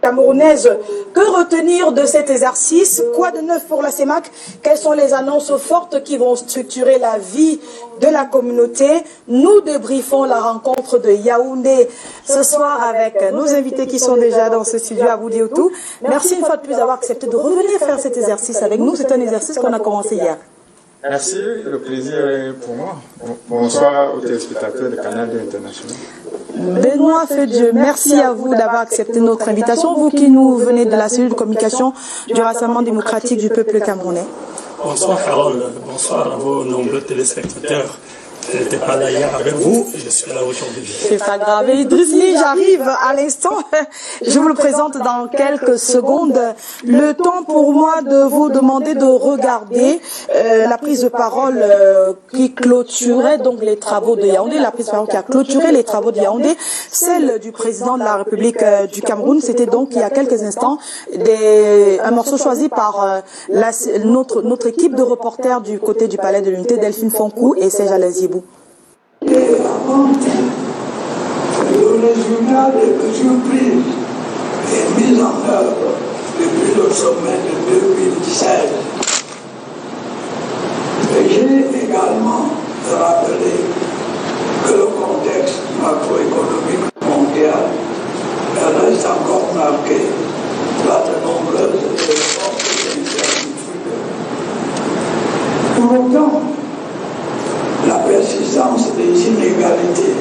Camerounaise, que retenir de cet exercice? Quoi de neuf pour la CEMAC? Quelles sont les annonces fortes qui vont structurer la vie de la communauté? Nous débriefons la rencontre de Yaoundé ce soir avec nos invités qui sont déjà dans ce studio à Boudiotou. Merci une fois de plus d'avoir accepté de revenir faire cet exercice avec nous. C'est un exercice qu'on a commencé hier. Merci, le plaisir est pour moi. Bonsoir aux téléspectateurs de Canal International. Benoît Fedieu, merci à vous d'avoir accepté notre invitation, vous qui nous venez de la cellule de communication du Rassemblement démocratique du peuple camerounais. Bonsoir Carole, bonsoir à vos nombreux téléspectateurs. Je n'étais pas là hier avec vous, je suis là aujourd'hui. C'est pas grave. Et Idrissi, j'arrive à l'instant. Je vous le présente dans quelques secondes. Le temps pour moi de vous demander de regarder la prise de parole qui clôturait donc les travaux de Yaoundé, la prise de parole qui a clôturé les travaux de Yaoundé, celle du président de la République du Cameroun. C'était donc il y a quelques instants un morceau choisi par notre équipe de reporters du côté du Palais de l'Unité, Delphine Fonkou et Serge Alaziebou. Et avant le résultat des mesures prises et mises en œuvre depuis le sommet de 2016. Et j'ai également rappelé que le contexte macroéconomique mondial reste encore marqué par de nombreuses et fortes incertitudes. Pour autant, la persistance des inégalités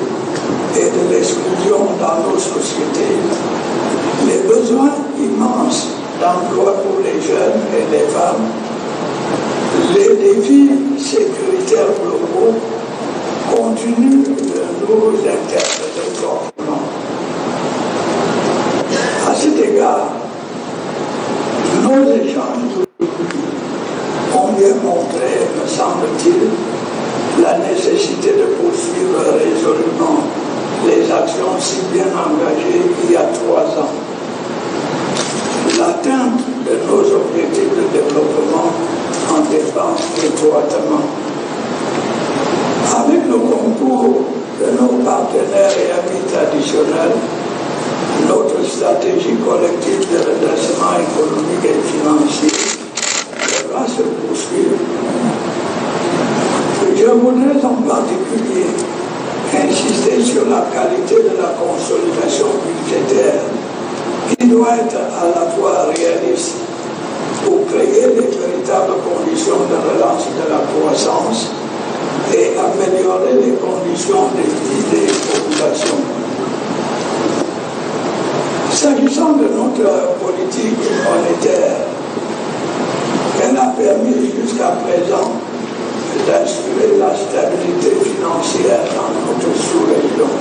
et de l'exclusion dans nos sociétés, les besoins immenses d'emploi pour les jeunes et les femmes, les défis sécuritaires globaux continuent de nous interpeller fortement. À cet égard, nos échanges ont bien montré, me semble-t-il, la nécessité de poursuivre résolument les actions si bien engagées il y a 3 ans. L'atteinte de nos objectifs de développement en dépend étroitement. partenaires et amis traditionnels, notre stratégie collective de redressement économique et financier devra se poursuivre. Je voudrais en particulier insister sur la qualité de la consolidation budgétaire qui doit être à la fois réaliste pour créer les véritables conditions de relance de la croissance et améliorer les conditions de vie des populations. S'agissant de notre politique monétaire, elle a permis jusqu'à présent d'assurer la stabilité financière dans notre sous-région.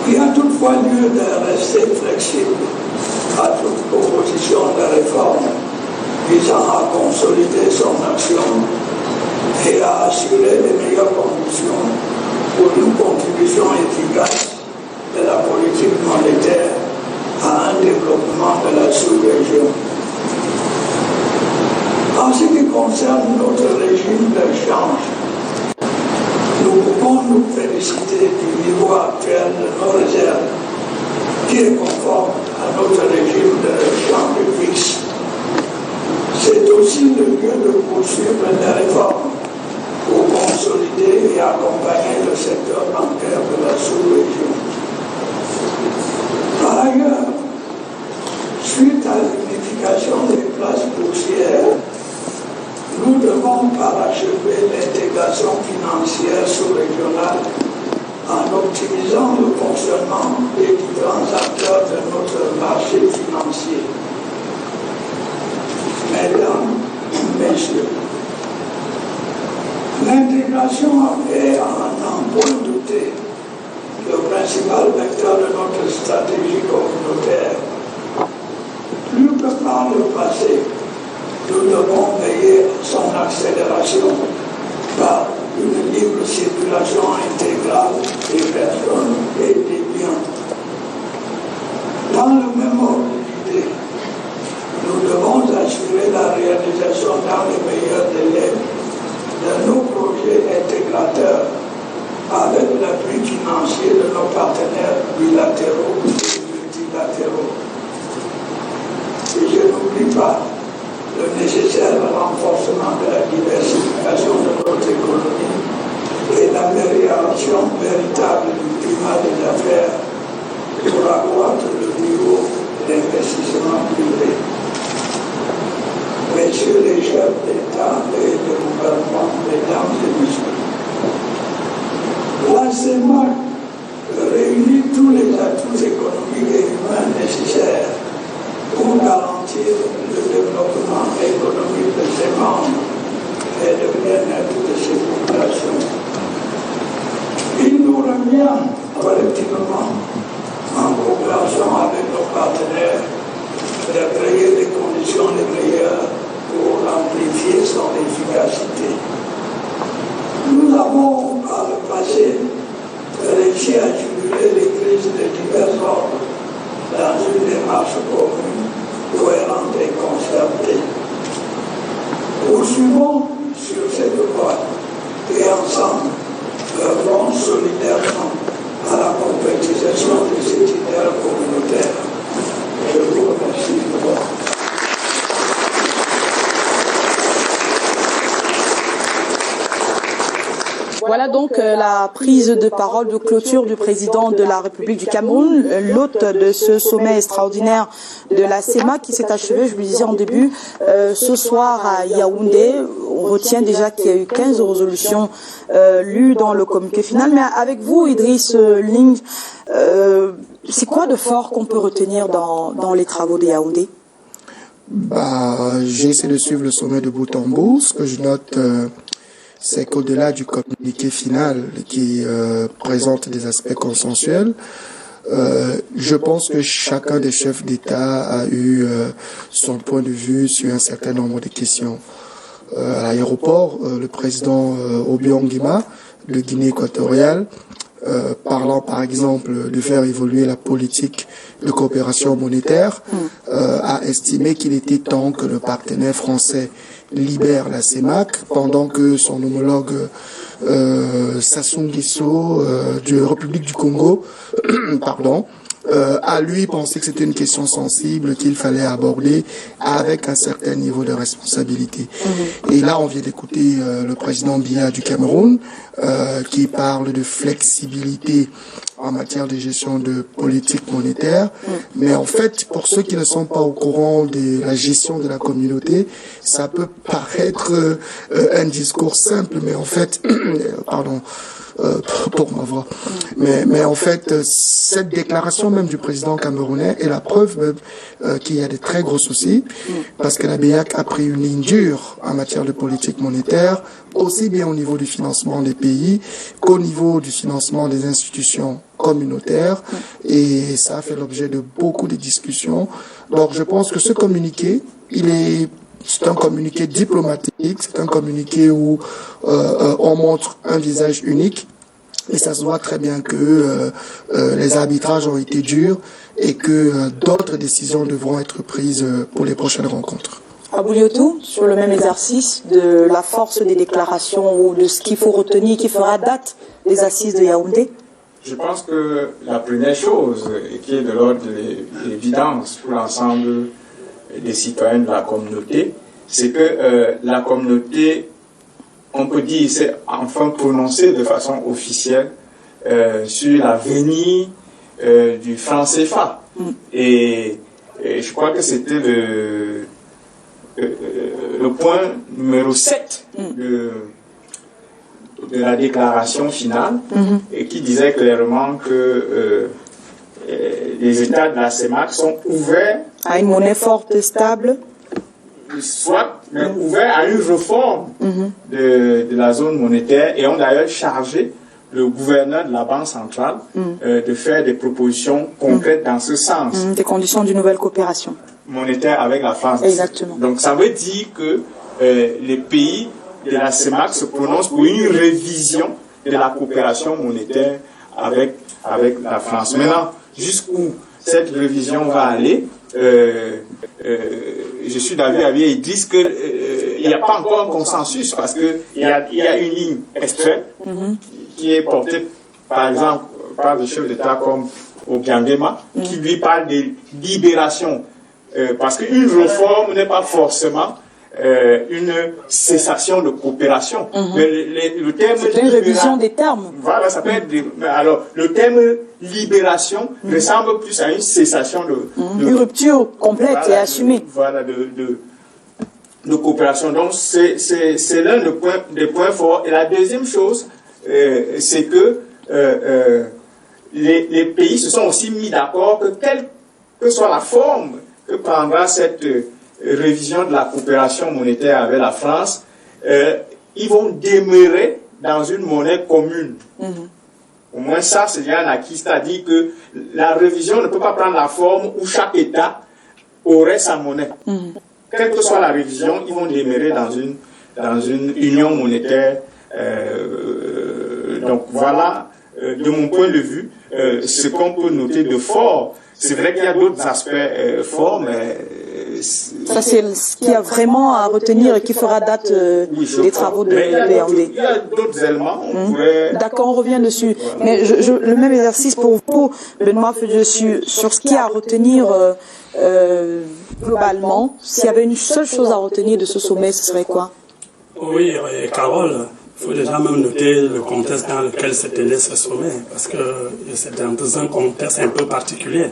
Il y a toutefois lieu de rester flexible à toute proposition de réforme visant à consolider son action et à assurer les meilleures conditions pour une contribution efficace de la politique monétaire à un développement de la sous-région. En ce qui concerne notre régime d'échange, nous pouvons nous féliciter du niveau actuel de nos réserves, qui est conforme à notre régime d'échange fixe. C'est aussi le lieu de poursuivre des réformes pour consolider et accompagner le secteur bancaire de la sous-région. Par ailleurs, suite à l'unification des places boursières, nous devons parachever l'intégration financière sous-régionale en optimisant le fonctionnement des différents acteurs de notre marché financier. Mesdames, Messieurs, l'intégration est, à n'en point douter, le principal vecteur de notre stratégie communautaire. Plus que par le passé, nous devons veiller à son accélération par une libre circulation intégrale des personnes et des biens. Dans le même ordre d'idée, nous devons assurer la réalisation dans les meilleurs délais de nos projets intégrateurs avec l'appui financier de nos partenaires bilatéraux et multilatéraux. Et je n'oublie pas le nécessaire renforcement de la diversification de notre économie et l'amélioration véritable du climat des affaires pour accroître le niveau d'investissement privé. Messieurs les chefs d'État et de gouvernement, mesdames et messieurs, la CEMAC réunit tous les atouts économiques et humains nécessaires pour garantir le développement économique de ses membres et le bien-être de ses populations. Il nous revient collectivement, en coopération avec nos partenaires, de créer les conditions les meilleures pour amplifier son efficacité. Nous avons, par le passé, réussi à juguler les crises de divers ordres dans une démarche commune, cohérente et concertée. Poursuivons sur cette voie et ensemble œuvrons solidairement à la concrétisation de cette idéal communautaire. Je vous remercie de votre attention. Voilà donc la prise de parole de clôture du président de la République du Cameroun, l'hôte de ce sommet extraordinaire de la CEMAC qui s'est achevé, je vous le disais en début, ce soir à Yaoundé. On retient déjà qu'il y a eu 15 résolutions lues dans le communiqué final. Mais avec vous, Idriss Ling, c'est quoi de fort qu'on peut retenir dans les travaux de Yaoundé? J'ai essayé de suivre le sommet de bout en bout. Ce que je note, c'est qu'au-delà du communiqué final qui présente des aspects consensuels, je pense que chacun des chefs d'État a eu son point de vue sur un certain nombre de questions. À l'aéroport, le président Obiang Nguema de Guinée équatoriale, parlant par exemple de faire évoluer la politique de coopération monétaire, a estimé qu'il était temps que le partenaire français libère la CEMAC pendant que son homologue Sassou Nguesso de République du Congo, pardon, a lui pensé que c'était une question sensible qu'il fallait aborder avec un certain niveau de responsabilité. Et là, on vient d'écouter le président Biya du Cameroun qui parle de flexibilité en matière de gestion de politique monétaire. Mais en fait, pour ceux qui ne sont pas au courant de la gestion de la communauté, ça peut paraître un discours simple, mais en fait, pardon, pour ma voix. Mais en fait, cette déclaration même du président camerounais est la preuve même qu'il y a de très gros soucis, parce que la BEAC a pris une ligne dure en matière de politique monétaire, aussi bien au niveau du financement des pays qu'au niveau du financement des institutions communautaires, et ça a fait l'objet de beaucoup de discussions. Donc je pense que ce communiqué, c'est un communiqué diplomatique, c'est un communiqué où on montre un visage unique, et ça se voit très bien que les arbitrages ont été durs et que d'autres décisions devront être prises pour les prochaines rencontres. Abouliotou, sur le même exercice de la force des déclarations ou de ce qu'il faut retenir, qui fera date des assises de Yaoundé. Je pense que la première chose, qui est de l'ordre de l'évidence pour l'ensemble des citoyens de la communauté, c'est que la communauté, on peut dire, s'est enfin prononcée de façon officielle sur l'avenir du franc CFA. Et je crois que c'était le point numéro 7 de la déclaration finale, et qui disait clairement que les États de la CEMAC sont ouverts à une monnaie forte et stable, soit ouverts à une réforme de la zone monétaire, et ont d'ailleurs chargé le gouverneur de la Banque centrale de faire des propositions concrètes dans ce sens. Des conditions d'une nouvelle coopération monétaire avec la France. Exactement. Donc ça veut dire que les pays de la CEMAC se prononcent pour une révision de la coopération monétaire avec la France. Maintenant, jusqu'où cette révision va aller, je suis d'avis avec Idriss qu'il n'y a pas encore un consensus, parce qu'il y a une ligne extrême qui est portée, par exemple, par des chefs d'État comme Obiangema, qui lui parle de libération. Parce qu'une réforme n'est pas forcément une cessation de coopération. Mais le terme c'est une révision des termes. Voilà, ça peut être. Alors, le terme libération ressemble plus à une cessation de une rupture complète et assumée. Voilà, de coopération. Donc, c'est l'un des points forts. Et la deuxième chose, c'est que les pays se sont aussi mis d'accord que quelle que soit la forme que prendra cette révision de la coopération monétaire avec la France, ils vont demeurer dans une monnaie commune. Au moins ça, c'est déjà un acquis, c'est-à-dire que la révision ne peut pas prendre la forme où chaque État aurait sa monnaie. Quelle que soit la révision, ils vont demeurer dans une union monétaire. Donc voilà, de mon point de vue, ce qu'on peut noter de fort. C'est vrai qu'il y a d'autres aspects forts, mais... Ça, c'est ce qu'il y a vraiment à retenir et qui fera date des travaux de Yaoundé. Il y a d'autres éléments, on pourrait... D'accord, on revient dessus. Mais le même exercice pour vous, Benoît, sur ce qu'il y a à retenir globalement. S'il y avait une seule chose à retenir de ce sommet, ce serait quoi? Oui, Carole, il faut déjà même noter le contexte dans lequel se tenait ce sommet, parce que c'est dans un contexte un peu particulier.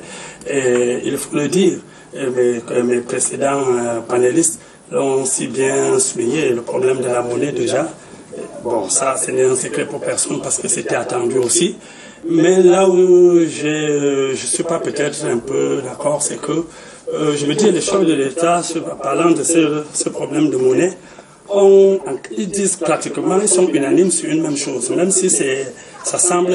Et il faut le dire, mes précédents panélistes l'ont si bien souligné, le problème de la monnaie déjà. Bon, ça, ce n'est un secret pour personne parce que c'était attendu aussi. Mais là où je ne suis pas peut-être un peu d'accord, c'est que je me dis les chefs de l'État, parlant de ce problème de monnaie, ils disent pratiquement, ils sont unanimes sur une même chose, même si ça semble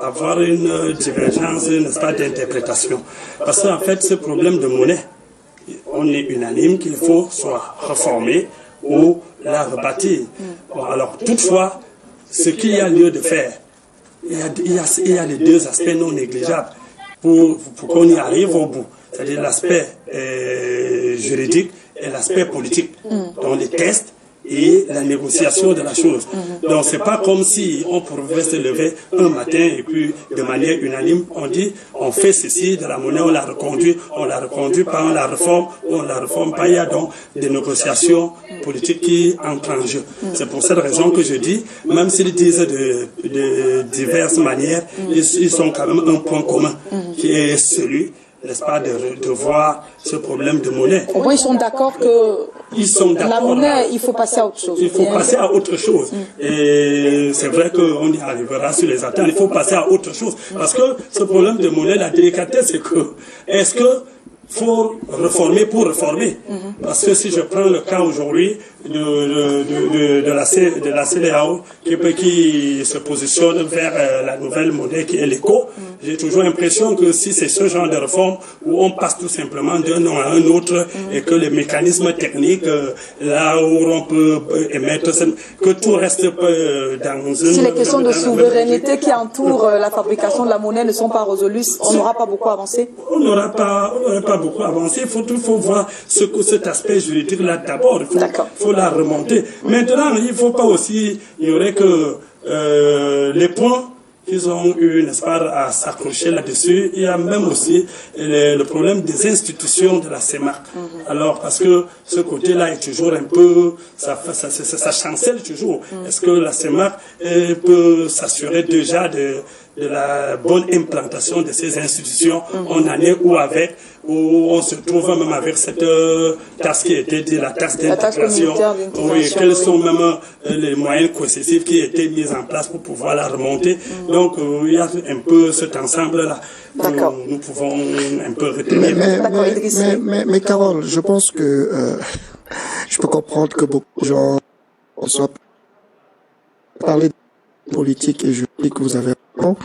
avoir une divergence, n'est-ce pas, d'interprétation. Parce qu'en fait, ce problème de monnaie, on est unanime qu'il faut soit réformer ou la rebâtir. Bon, alors, toutefois, ce qu'il y a lieu de faire, il y a les deux aspects non négligeables pour qu'on y arrive au bout. C'est-à-dire l'aspect juridique et l'aspect politique. Donc les tests, et la négociation de la chose. Donc c'est pas comme si on pouvait se lever un matin et puis de manière unanime on dit on fait ceci de la monnaie, on la reconduit pas, on la réforme pas. Il y a donc des négociations politiques qui entrent en jeu. C'est pour cette raison que je dis, même s'ils disent de diverses manières, ils sont quand même un point commun qui est celui, n'est-ce pas, de voir ce problème de monnaie. Au moins, ils sont d'accord que la monnaie, il faut passer à autre chose. Il faut passer à autre chose. Et c'est vrai qu'on y arrivera sur les attentes. Il faut passer à autre chose. Parce que ce problème de monnaie, la délicatesse, c'est que, est-ce que faut réformer pour réformer? Parce que si je prends le cas aujourd'hui de la CEDEAO qui se positionne vers la nouvelle monnaie qui est l'éco, j'ai toujours l'impression que si c'est ce genre de réforme où on passe tout simplement d'un nom à un autre et que les mécanismes techniques, là où on peut émettre, que tout reste dans une... Si les questions de souveraineté qui entourent la fabrication de la monnaie ne sont pas résolues, on n'aura pas beaucoup avancé? On n'aura pas beaucoup avancé. Il faut voir cet aspect juridique-là d'abord. Il faut la remonter. Maintenant, il ne faut pas aussi ignorer que les points qu'ils ont eu, n'est-ce pas, à s'accrocher là-dessus, il y a même aussi le problème des institutions de la CEMAC. Alors, parce que ce côté-là est toujours un peu, ça chancelle toujours. Est-ce que la CEMAC peut s'assurer déjà de la bonne implantation de ces institutions en année où on se trouve même avec cette taxe qui était dit la taxe d'intégration. Oui, quels sont même les moyens coercitifs qui étaient mis en place pour pouvoir la remonter. Donc, il y a un peu cet ensemble-là que nous pouvons un peu retenir. Mais Carole, je pense que je peux comprendre que beaucoup de gens soient parler de politique et juridique que vous avez raison,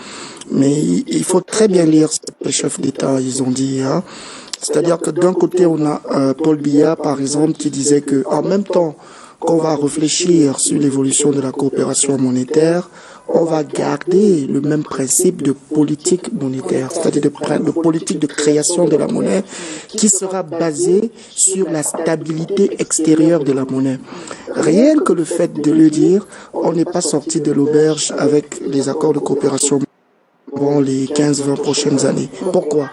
mais il faut très bien lire ce que les chefs d'État ils ont dit. C'est-à-dire que d'un côté on a Paul Biya par exemple qui disait que en même temps qu'on va réfléchir sur l'évolution de la coopération monétaire, on va garder le même principe de politique monétaire, c'est-à-dire de politique de création de la monnaie qui sera basée sur la stabilité extérieure de la monnaie. Rien que le fait de le dire, on n'est pas sorti de l'auberge avec les accords de coopération pour les 15-20 prochaines années. Pourquoi?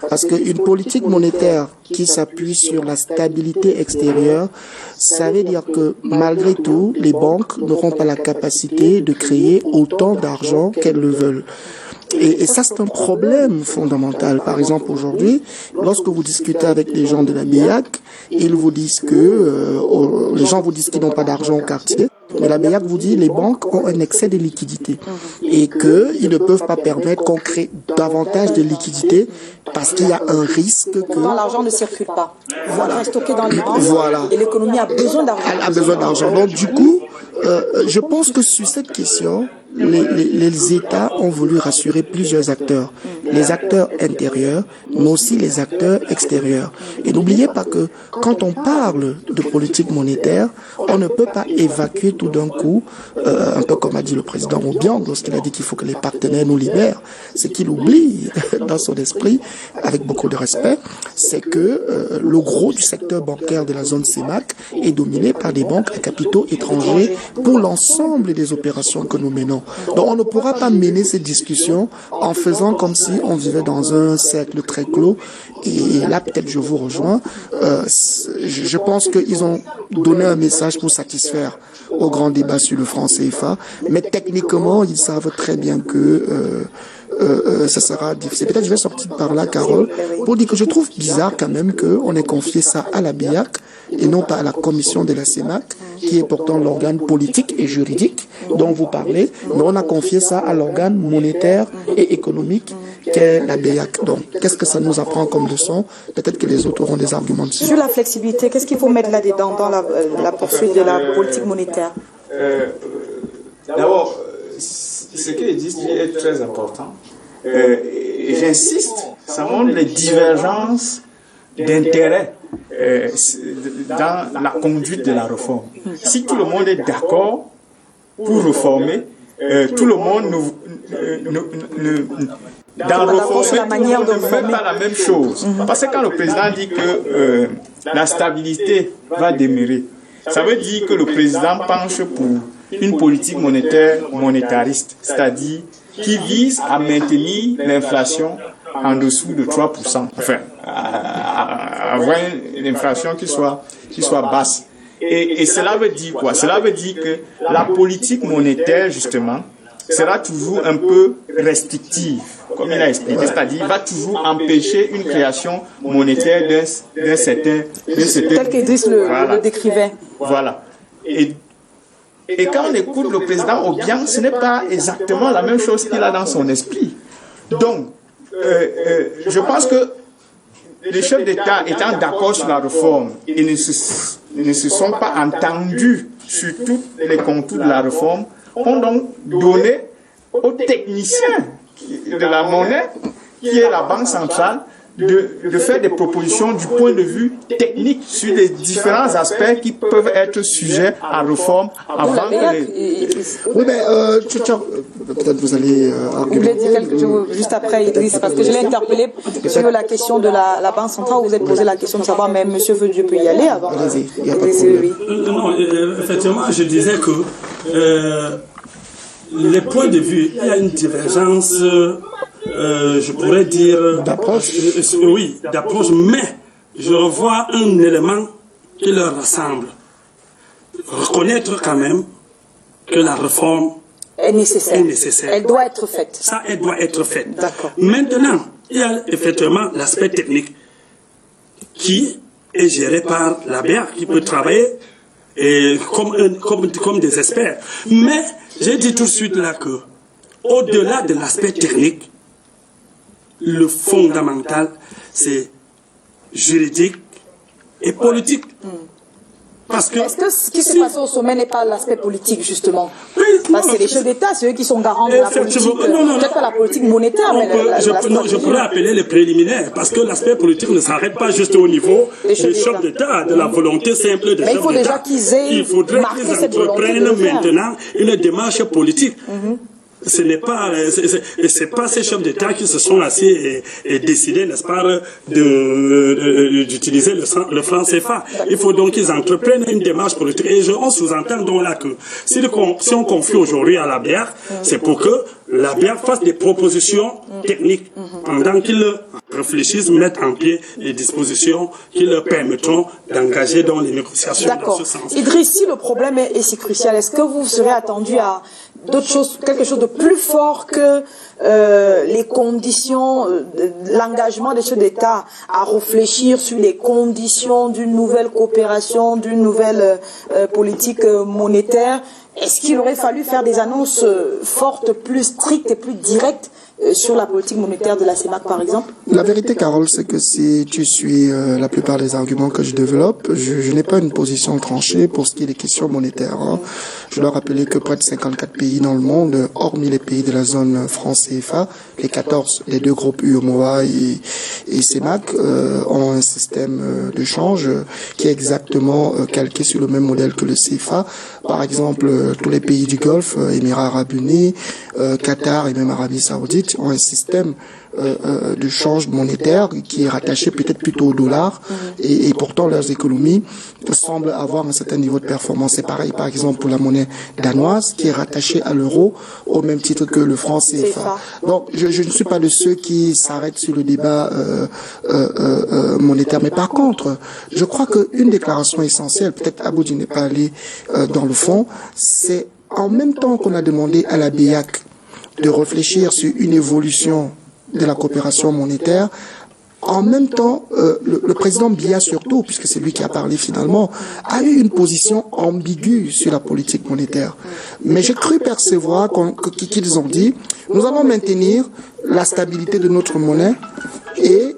Parce qu'une politique monétaire qui s'appuie sur la stabilité extérieure, ça veut dire que malgré tout, les banques n'auront pas la capacité de créer autant d'argent qu'elles le veulent. Et ça, c'est un problème fondamental. Par exemple, aujourd'hui, lorsque vous discutez avec des gens de la BEAC, ils vous disent que les gens vous disent qu'ils n'ont pas d'argent au quartier, mais la BEAC vous dit les banques ont un excès de liquidité et qu'ils ne peuvent pas permettre qu'on crée davantage de liquidité parce qu'il y a un risque que... Quand l'argent ne circule pas. Voilà. Stocké dans les banques. Voilà. Et l'économie a besoin d'argent. Elle a besoin d'argent. Donc, du coup, je pense que sur cette question, les États ont voulu rassurer plusieurs acteurs. Les acteurs intérieurs, mais aussi les acteurs extérieurs. Et n'oubliez pas que quand on parle de politique monétaire, on ne peut pas évacuer tout d'un coup, un peu comme a dit le président Obiang lorsqu'il a dit qu'il faut que les partenaires nous libèrent. Ce qu'il oublie dans son esprit, avec beaucoup de respect, c'est que le gros du secteur bancaire de la zone CEMAC est dominé par des banques à capitaux étrangers pour l'ensemble des opérations que nous menons. Donc on ne pourra pas mener cette discussion en faisant comme si on vivait dans un cercle très clos. Et là, peut-être je vous rejoins. Je pense qu'ils ont donné un message pour satisfaire au grand débat sur le franc CFA. Mais techniquement, ils savent très bien que ça sera difficile. Peut-être je vais sortir par là, Carole, pour dire que je trouve bizarre quand même qu'on ait confié ça à la BIAC et non pas à la commission de la CEMAC, qui est pourtant l'organe politique et juridique dont vous parlez, mais on a confié ça à l'organe monétaire et économique qu'est la BIAC. Donc, qu'est-ce que ça nous apprend comme leçon? Peut-être que les autres auront des arguments dessus. Sur la flexibilité, qu'est-ce qu'il faut mettre là-dedans dans la poursuite de la politique monétaire? D'abord, ce qu'il dit est très important. Et j'insiste, ça montre les divergences d'intérêts dans la conduite de la réforme. Si tout le monde est d'accord pour réformer, tout le monde dans réformer, tout le monde ne fait pas la même chose. Parce que quand le président dit que la stabilité va demeurer, Ça veut dire que le président penche pour une politique monétariste, c'est-à-dire qui vise à maintenir l'inflation en dessous de 3%. Enfin, avoir une inflation qui soit basse. Et cela veut dire quoi? Cela veut dire que la politique monétaire, justement, sera toujours un peu restrictive, comme il a expliqué, c'est-à-dire va toujours empêcher une création monétaire d'un certain... Tel qu'Idriss le décrivait. Voilà. Et quand on écoute le président Obiang, ce n'est pas exactement la même chose qu'il a dans son esprit. Donc, je pense que les chefs d'État étant d'accord sur la réforme, ils ne se sont pas entendus sur tous les contours de la réforme, ont donc donné aux techniciens de la monnaie, qui est la Banque centrale, de faire des propositions du point de vue technique sur les différents aspects qui peuvent être sujets à réforme avant que les... Oui, mais peut-être vous allez Vous voulez dire quelque chose juste après, Idriss, parce que je l'ai interpellé sur la question de la Banque centrale, où vous êtes posé la question de savoir, mais M. Dieu peut y aller avant. Allez-y, il n'y a pas de problème. Non, effectivement, je disais que les points de vue, il y a une divergence, je pourrais dire... D'approche. Oui, d'approche, mais je revois un élément qui leur rassemble. Reconnaître quand même que la réforme est nécessaire. Elle doit être faite. Ça, elle doit être faite. D'accord. Maintenant, il y a effectivement l'aspect technique qui est géré par la BER, qui peut travailler comme des experts. Mais j'ai dit tout de suite là que, au-delà de l'aspect technique, le fondamental, c'est juridique et politique. Parce que est-ce que ce qui s'est passé au sommet n'est pas l'aspect politique, justement? Oui, parce que c'est les chefs d'État, c'est eux qui sont garants de la politique. Peut-être pas la politique monétaire, mais je pourrais appeler les préliminaires, parce que l'aspect politique ne s'arrête pas juste au niveau des chefs d'État, de la volonté simple des chefs d'État. Mais il faut déjà qu'ils aient il faudrait qu'ils entreprennent maintenant une démarche politique. Ce n'est pas, c'est pas ces chefs d'État qui se sont assis et décidé, n'est-ce pas, d'utiliser le franc CFA. Il faut donc qu'ils entreprennent une démarche politique. Et on sous-entend donc là que si on confie aujourd'hui à la BER, c'est pour que la BER fasse des propositions techniques pendant qu'ils réfléchissent, mettent en pied les dispositions qui leur permettront d'engager dans les négociations dans ce sens. Idriss, si le problème est si crucial, est-ce que vous serez attendu à d'autres choses, quelque chose de plus fort que les conditions, l'engagement des chefs d'État à réfléchir sur les conditions d'une nouvelle coopération, d'une nouvelle politique monétaire? Est-ce qu'il aurait fallu faire des annonces fortes, plus strictes et plus directes sur la politique monétaire de la CEMAC, par exemple? La vérité, Carole, c'est que si tu suis la plupart des arguments que je développe, je n'ai pas une position tranchée pour ce qui est des questions monétaires. Je dois rappeler que près de 54 pays dans le monde, hormis les pays de la zone franc CFA, les 14, les deux groupes UEMOA et CEMAC, ont un système de change qui est exactement calqué sur le même modèle que le CFA. Par exemple, tous les pays du Golfe, Émirats Arabes Unis, Qatar et même Arabie Saoudite ont un système de change monétaire qui est rattaché peut-être plutôt au dollar et pourtant leurs économies semblent avoir un certain niveau de performance. C'est pareil par exemple pour la monnaie danoise qui est rattachée à l'euro au même titre que le franc CFA. Donc je ne suis pas de ceux qui s'arrêtent sur le débat monétaire, mais par contre je crois qu'une déclaration essentielle, peut-être Aboudi n'est pas allé dans le fond, c'est en même temps qu'on a demandé à la BEAC de réfléchir sur une évolution de la coopération monétaire, en même temps, le président Biya surtout, puisque c'est lui qui a parlé finalement, a eu une position ambiguë sur la politique monétaire. Mais j'ai cru percevoir qu'ils ont dit, nous allons maintenir la stabilité de notre monnaie et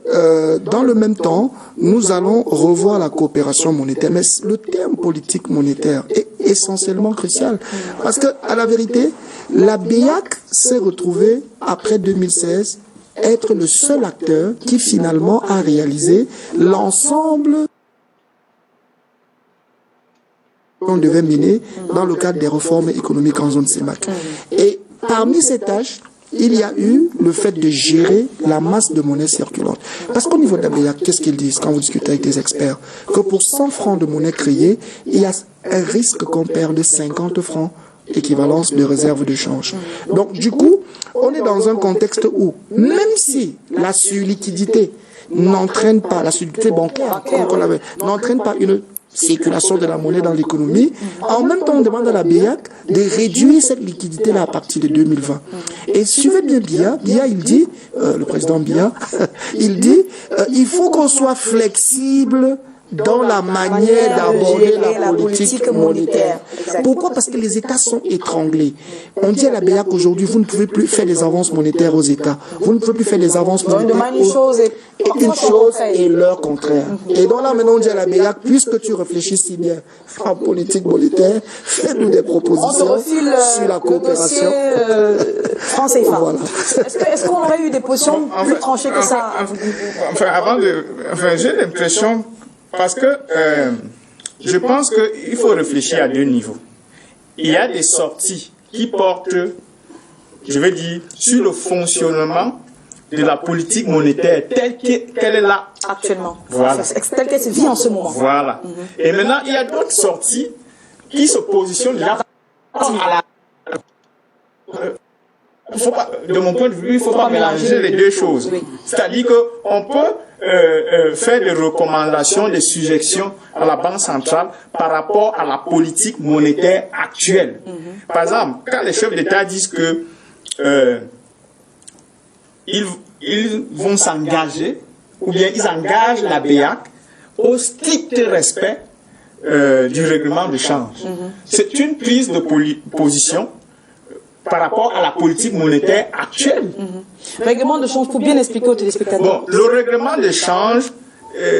dans le même temps, nous allons revoir la coopération monétaire. Mais le terme politique monétaire est essentiellement crucial. Parce que, à la vérité, la BEAC s'est retrouvée, après 2016, être le seul acteur qui finalement a réalisé l'ensemble qu'on devait mener dans le cadre des réformes économiques en zone CEMAC. Et parmi ces tâches, il y a eu le fait de gérer la masse de monnaie circulante. Parce qu'au niveau de la BEAC, qu'est-ce qu'ils disent quand vous discutez avec des experts? Que pour 100 francs de monnaie créée, il y a un risque qu'on perde 50 francs équivalence de réserve de change. Donc, du coup, on est dans un contexte où, même si la surliquidité n'entraîne pas, la solidité bancaire, n'entraîne pas une circulation de la monnaie dans l'économie, en même temps on demande à la BEAC de réduire cette liquidité-là à partir de 2020. Et suivez bien Biya il dit, le président Biya, il dit, il faut qu'on soit flexible dans la manière d'aborder la politique monétaire. Pourquoi? Parce que les États sont étranglés. On dit à la BEAC aujourd'hui, vous ne pouvez plus faire des avances monétaires aux États. Vous ne pouvez plus faire des avances monétaires une chose et leur contraire. Et donc là, maintenant, on dit à la BEAC, puisque tu réfléchis si bien en politique monétaire, fais-nous des propositions sur la coopération. France et voilà. Est-ce qu'on aurait eu des positions plus tranchées que ça? J'ai l'impression, parce que je pense qu'il faut réfléchir à deux niveaux. Il y a des sorties qui portent, je veux dire, sur le fonctionnement de la politique monétaire telle qu'elle est là actuellement. Voilà. Telle qu'elle se vit en ce moment. Voilà. Et maintenant, il y a d'autres sorties qui se positionnent déjà à la... de mon point de vue, il ne faut pas mélanger les deux choses. Oui. C'est-à-dire qu'on peut faire des recommandations, des suggestions à la Banque centrale par rapport à la politique monétaire actuelle. Par exemple, quand les chefs d'État disent que ils vont s'engager, ou bien ils engagent la BEAC au strict respect du règlement de change. C'est une prise de position par rapport à la politique monétaire actuelle. Règlement de change, pour bien expliquer aux téléspectateurs. Bon, le règlement de change,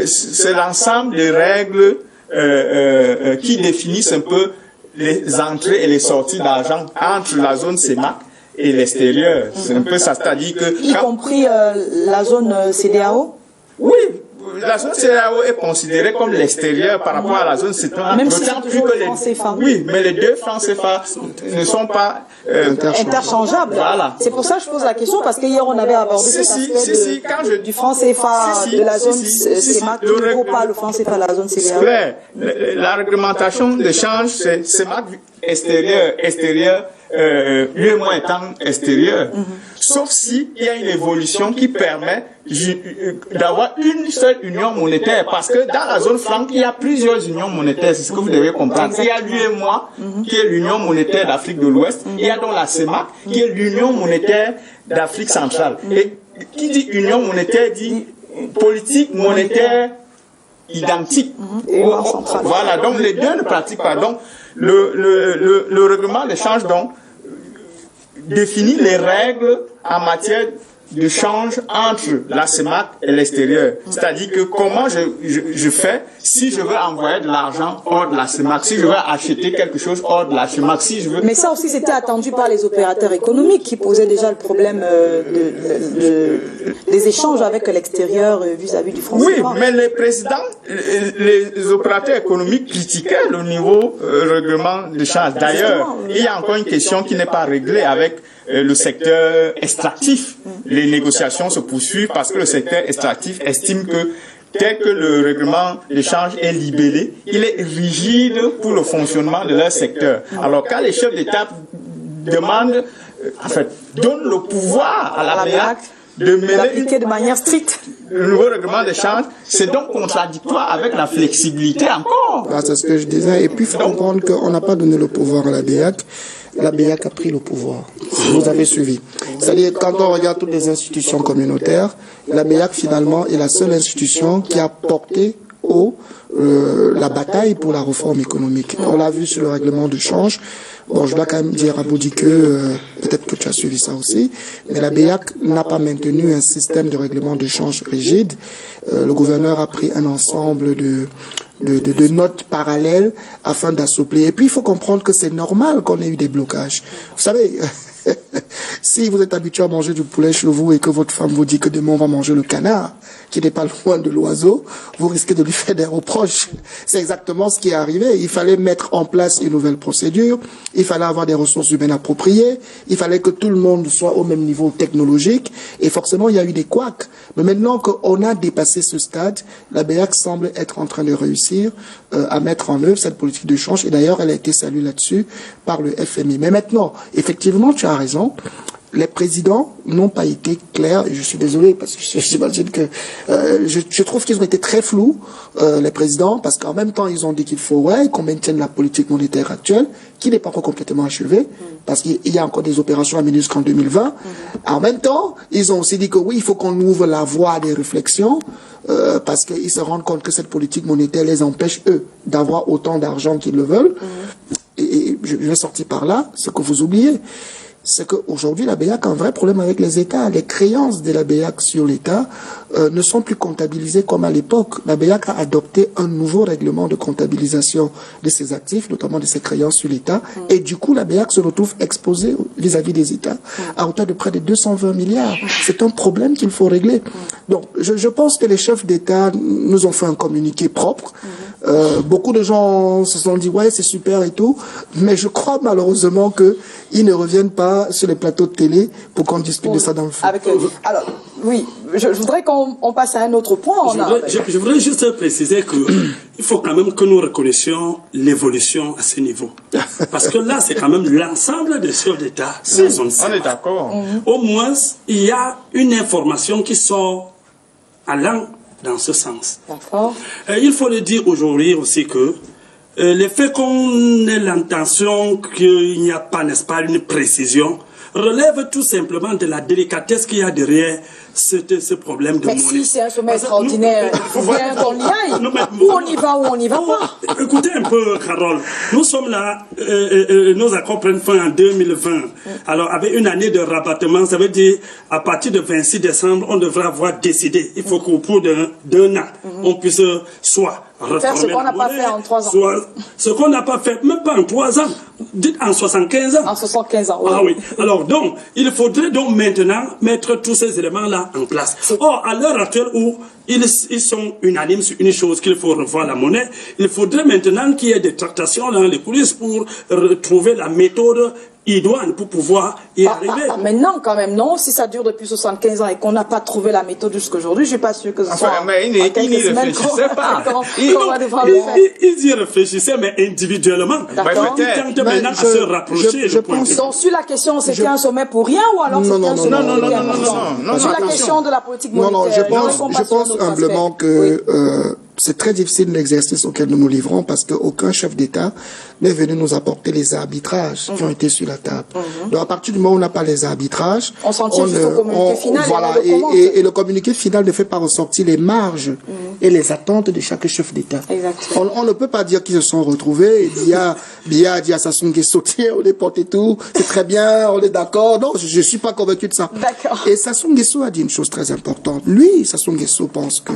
c'est l'ensemble des règles qui définissent un peu les entrées et les sorties d'argent entre la zone CEMAC et l'extérieur. C'est un peu ça, c'est-à-dire que... Y compris la zone CEDEAO? Oui, la zone CEDEAO est considérée comme l'extérieur par rapport à la zone CEMAC. Même si c'est toujours le franc CFA. Oui, mais les deux francs CFA ne sont pas interchangeables. Voilà. C'est pour ça que je pose la question, parce qu'hier on avait abordé cet aspect du franc CFA de la zone CEMAC qui ne vaut pas le franc CFA de la zone CEDEAO. La réglementation de change, c'est CEMAC extérieur, UEMOA étant extérieur. Sauf s'il y a une évolution qui permet d'avoir une seule union monétaire. Parce que dans la zone franc, il y a plusieurs unions monétaires. C'est ce que vous devez comprendre. Il y a l'UEMOA, qui est l'Union monétaire d'Afrique de l'Ouest. Il y a donc la CEMAC, qui est l'Union monétaire d'Afrique centrale. Et qui dit union monétaire dit politique monétaire identique. Voilà, donc les deux ne pratiquent pas. Donc le règlement de change donc définit les règles en matière de change entre la CEMAC et l'extérieur. C'est-à-dire que comment je fais si je veux envoyer de l'argent hors de la CEMAC, si je veux acheter quelque chose hors de la CEMAC, si je veux... Mais ça aussi, c'était attendu par les opérateurs économiques qui posaient déjà le problème des échanges avec l'extérieur vis-à-vis du franc CFA. Oui, mais les présidents, les opérateurs économiques critiquaient le niveau règlement de change. D'ailleurs, il y a encore une question qui n'est pas réglée avec le secteur extractif. Les négociations se poursuivent parce que le secteur extractif estime que tel que le règlement d'échange est libellé, il est rigide pour le fonctionnement de leur secteur. Alors quand les chefs d'État demandent, donnent le pouvoir à la BEAC de l'appliquer de manière stricte, le nouveau règlement d'échange, c'est donc contradictoire avec la flexibilité encore. C'est ce que je disais. Et puis il faut comprendre qu'on n'a pas donné le pouvoir à la BEAC. La BEAC a pris le pouvoir. Vous avez suivi. C'est-à-dire, quand on regarde toutes les institutions communautaires, la BEAC, finalement, est la seule institution qui a porté haut la bataille pour la réforme économique. On l'a vu sur le règlement de change. Bon, je dois quand même dire à Boudi que peut-être que tu as suivi ça aussi, mais la BEAC n'a pas maintenu un système de règlement de change rigide. Le gouverneur a pris un ensemble de notes parallèles afin d'assouplir. Et puis, il faut comprendre que c'est normal qu'on ait eu des blocages. Vous savez, si vous êtes habitué à manger du poulet chez vous et que votre femme vous dit que demain on va manger le canard, qui n'est pas loin de l'oiseau, vous risquez de lui faire des reproches. C'est exactement ce qui est arrivé. Il fallait mettre en place une nouvelle procédure, il fallait avoir des ressources humaines appropriées, il fallait que tout le monde soit au même niveau technologique, et forcément il y a eu des couacs. Mais maintenant qu'on a dépassé ce stade, la BEAC semble être en train de réussir à mettre en œuvre cette politique de change, et d'ailleurs elle a été saluée là-dessus par le FMI. Mais maintenant, effectivement, tu as raison, les présidents n'ont pas été clairs, et je suis désolé parce que j'imagine que je trouve qu'ils ont été très flous, les présidents, parce qu'en même temps ils ont dit qu'il faudrait qu'on maintienne la politique monétaire actuelle, qui n'est pas encore complètement achevée, parce qu'il y a encore des opérations à mener jusqu'en 2020. En même temps, ils ont aussi dit que oui, il faut qu'on ouvre la voie à des réflexions, parce qu'ils se rendent compte que cette politique monétaire les empêche, eux, d'avoir autant d'argent qu'ils le veulent. Et je vais sortir par là, ce que vous oubliez, c'est qu'aujourd'hui, la BEAC a un vrai problème avec les États. Les créances de la BEAC sur l'État ne sont plus comptabilisées comme à l'époque. La BEAC a adopté un nouveau règlement de comptabilisation de ses actifs, notamment de ses créances sur l'État. Et du coup, la BEAC se retrouve exposée vis-à-vis des États à hauteur de près de 220 milliards. C'est un problème qu'il faut régler. Donc, je pense que les chefs d'État nous ont fait un communiqué propre. Beaucoup de gens se sont dit, ouais, c'est super et tout. Mais je crois malheureusement qu'ils ne reviennent pas sur les plateaux de télé pour qu'on discute de ça dans le fond. Alors, oui, je voudrais qu'on passe à un autre point. Je voudrais juste préciser qu'il faut quand même que nous reconnaissions l'évolution à ce niveau. Parce que là, c'est quand même l'ensemble des chefs d'État. Si, on est d'accord. Au moins, il y a une information qui sort allant dans ce sens. D'accord. Il faut le dire aujourd'hui aussi que le fait qu'on ait l'intention qu'il n'y a pas, n'est-ce pas, une précision, relève tout simplement de la délicatesse qu'il y a derrière ce problème de monnaie. Si c'est un sommet extraordinaire, il faut bien qu'on y aille. Ou on y va ou on n'y va pas. Écoutez un peu, Carole. Nous sommes là, nos accords prennent fin en 2020. Alors, avec une année de rabattement, ça veut dire, à partir de 26 décembre, on devrait avoir décidé. Il faut qu'au bout d'un an, on puisse soit faire ce qu'on n'a pas fait en 3 ans. Soit ce qu'on n'a pas fait, même pas en 3 ans, dites en 75 ans. En 75 ans, oui. Ah oui. Alors donc, il faudrait donc maintenant mettre tous ces éléments-là en place. Or, à l'heure actuelle où ils sont unanimes sur une chose, qu'il faut revoir la monnaie, il faudrait maintenant qu'il y ait des tractations dans les coulisses pour retrouver la méthode idoine pour pouvoir y arriver. Maintenant, quand même, non. Si ça dure depuis 75 ans et qu'on n'a pas trouvé la méthode jusqu'à aujourd'hui, je ne suis pas sûr que ce soit. Mais il n'y réfléchissait pas. Ils y réfléchissaient, mais individuellement. D'accord. Ils tentent maintenant à se rapprocher. Je pense. Donc, sur la question, c'était un sommet pour rien ou alors c'était un sommet pour rien? Non. Sur la question de la politique monétaire. Je pense humblement que c'est très difficile l'exercice auquel nous nous livrons parce qu'aucun chef d'État n'est venu nous apporter les arbitrages qui ont été sur la table. Donc à partir du moment où on n'a pas les arbitrages, on s'en tient juste au communiqué final. Voilà, et le communiqué final ne fait pas ressortir les marges et les attentes de chaque chef d'État. On ne peut pas dire qu'ils se sont retrouvés et Biya a dit à Sassou Nguesso, tiens, on est porté tout, c'est très bien, on est d'accord. Non, je ne suis pas convaincu de ça. Et Sassou Nguesso a dit une chose très importante. Lui, Sassou Nguesso pense que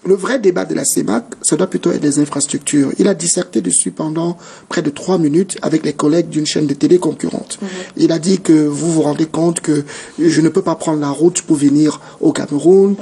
le vrai débat de la CEMAC, ça doit plutôt être des infrastructures. Il a disserté dessus pendant près de 3 minutes avec les collègues d'une chaîne de télé concurrente. Il a dit que vous vous rendez compte que je ne peux pas prendre la route pour venir au Cameroun.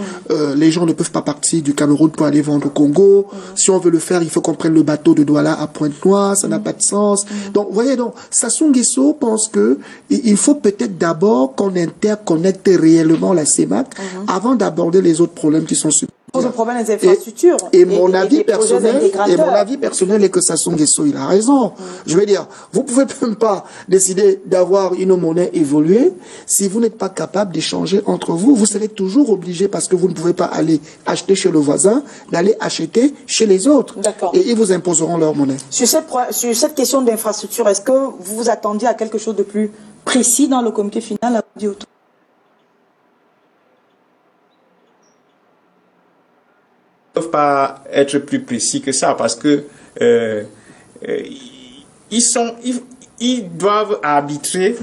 Les gens ne peuvent pas partir du Cameroun pour aller vendre au Congo. Si on veut le faire, il faut qu'on prenne le bateau de Douala à Pointe-Noire. Ça n'a pas de sens. Donc, voyez, donc, Sassou Nguesso pense que il faut peut-être d'abord qu'on interconnecte réellement la CEMAC avant d'aborder les autres problèmes qui sont subis. Pose un problème des infrastructures. Et mon avis personnel est que Sassou Nguesso, il a raison. Je veux dire, vous pouvez même pas décider d'avoir une monnaie évoluée si vous n'êtes pas capable d'échanger entre vous. Vous serez toujours obligé, parce que vous ne pouvez pas aller acheter chez le voisin, d'aller acheter chez les autres. Et ils vous imposeront leur monnaie. Sur cette question d'infrastructure, est-ce que vous vous attendiez à quelque chose de plus précis dans le communiqué final? Peuvent pas être plus précis que ça parce que ils doivent arbitrer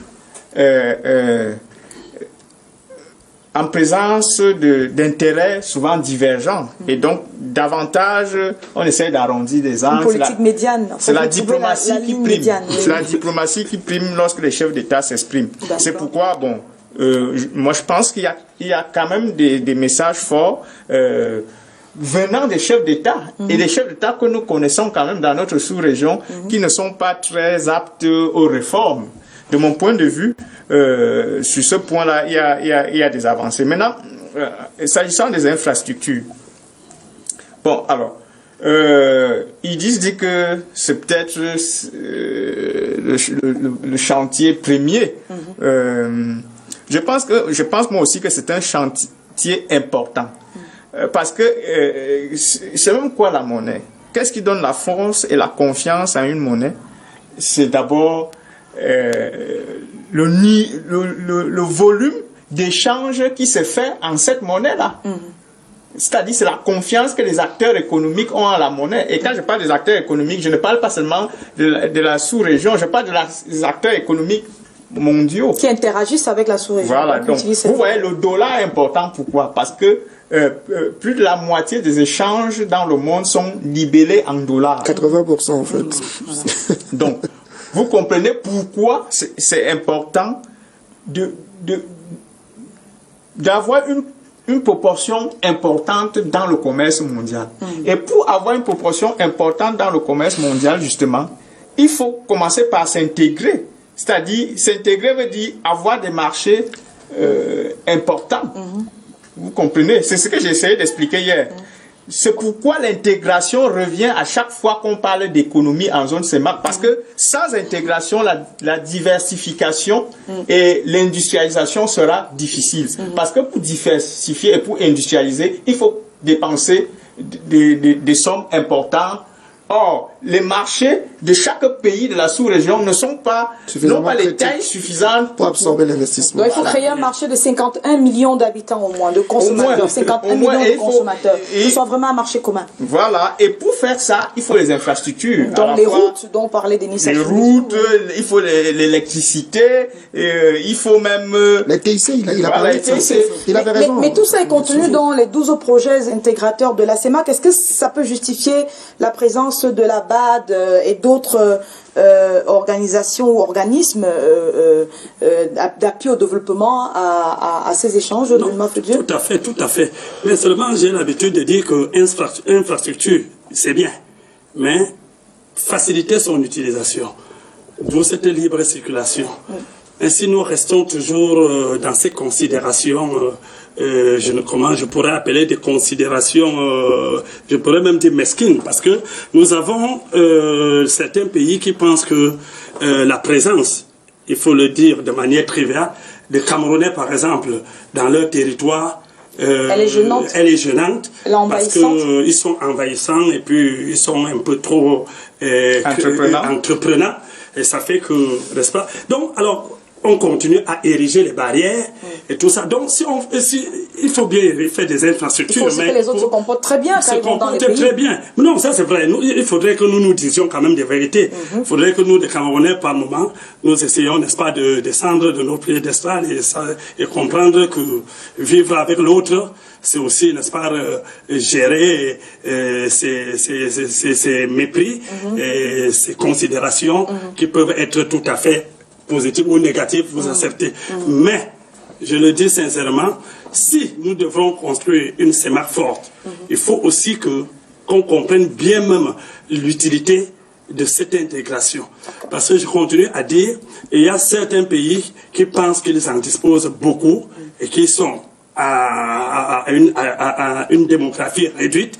en présence d'intérêts souvent divergents. Et donc, davantage, on essaie d'arrondir des angles. Une politique médiane. C'est la diplomatie qui prime. Oui. C'est la diplomatie qui prime lorsque les chefs d'État s'expriment. C'est pourquoi, bon, moi je pense qu'il y a quand même des messages forts venant des chefs d'État et des chefs d'État que nous connaissons quand même dans notre sous-région qui ne sont pas très aptes aux réformes. De mon point de vue, sur ce point-là, il y a des avancées. Maintenant, s'agissant des infrastructures, bon, alors, ils disent que c'est peut-être le chantier premier. Je pense moi aussi que c'est un chantier important. Parce que c'est même quoi la monnaie? Qu'est-ce qui donne la force et la confiance à une monnaie? C'est d'abord le volume d'échange qui se fait en cette monnaie-là. C'est-à-dire, c'est la confiance que les acteurs économiques ont à la monnaie. Et quand je parle des acteurs économiques, je ne parle pas seulement de la sous-région, je parle des acteurs économiques mondiaux. Qui interagissent avec la sous-région. Voilà, donc, vous voyez, le dollar est important. Pourquoi? Parce que plus de la moitié des échanges dans le monde sont libellés en dollars. 80% en fait. Donc, vous comprenez pourquoi c'est important d'avoir une proportion importante dans le commerce mondial. Et pour avoir une proportion importante dans le commerce mondial, justement, il faut commencer par s'intégrer. C'est-à-dire, s'intégrer veut dire avoir des marchés importants. Vous comprenez? C'est ce que j'ai essayé d'expliquer hier. C'est pourquoi l'intégration revient à chaque fois qu'on parle d'économie en zone CEMAC. Parce que sans intégration, la diversification et l'industrialisation sera difficile. Parce que pour diversifier et pour industrialiser, il faut dépenser des sommes importantes. Or, les marchés de chaque pays de la sous-région ne sont pas, n'ont pas les tailles suffisantes pour absorber l'investissement. Donc, il faut créer un marché de 51 millions d'habitants au moins, de consommateurs. 51 millions de consommateurs. Ce soit vraiment un marché commun. Voilà. Et pour faire ça, il faut les infrastructures. Donc, les routes dont on parlait d'Enis. Les routes, il faut l'électricité, il faut même... Les TIC, il a parlé de ça. Il avait raison. Mais tout ça est contenu dans les 12 projets intégrateurs de la CEMAC. Est-ce que ça peut justifier la présence de la BAD et d'autres organisations ou organismes d'appui au développement à ces échanges de Dieu? Tout à fait. Mais seulement j'ai l'habitude de dire que infrastructure, c'est bien, mais faciliter son utilisation, d'où cette libre circulation. Ainsi, nous restons toujours dans ces considérations, comment je pourrais appeler des considérations, je pourrais même dire mesquines, parce que nous avons certains pays qui pensent que la présence, il faut le dire de manière triviale, des Camerounais par exemple, dans leur territoire, elle est gênante. Parce qu'ils sont envahissants et puis ils sont un peu trop entreprenants. Et ça fait que, n'est-ce pas? Donc, alors, on continue à ériger les barrières et tout ça. Donc, il faut bien faire des infrastructures. Il faut aussi que les autres se comportent très bien quand ils vont dans les pays. Très bien. Mais non, ça c'est vrai. Il faudrait que nous disions quand même des vérités. Il faudrait que nous, les Camerounais, par moment, nous essayons, n'est-ce pas, de descendre de nos piédestals et comprendre que vivre avec l'autre, c'est aussi, n'est-ce pas, gérer ces mépris et ces considérations qui peuvent être tout à fait positives ou négatives, vous acceptez. Mais, je le dis sincèrement, si nous devrons construire une CEMAC forte, il faut aussi qu'on comprenne bien même l'utilité de cette intégration. Parce que je continue à dire, il y a certains pays qui pensent qu'ils en disposent beaucoup et qui sont à une démographie réduite,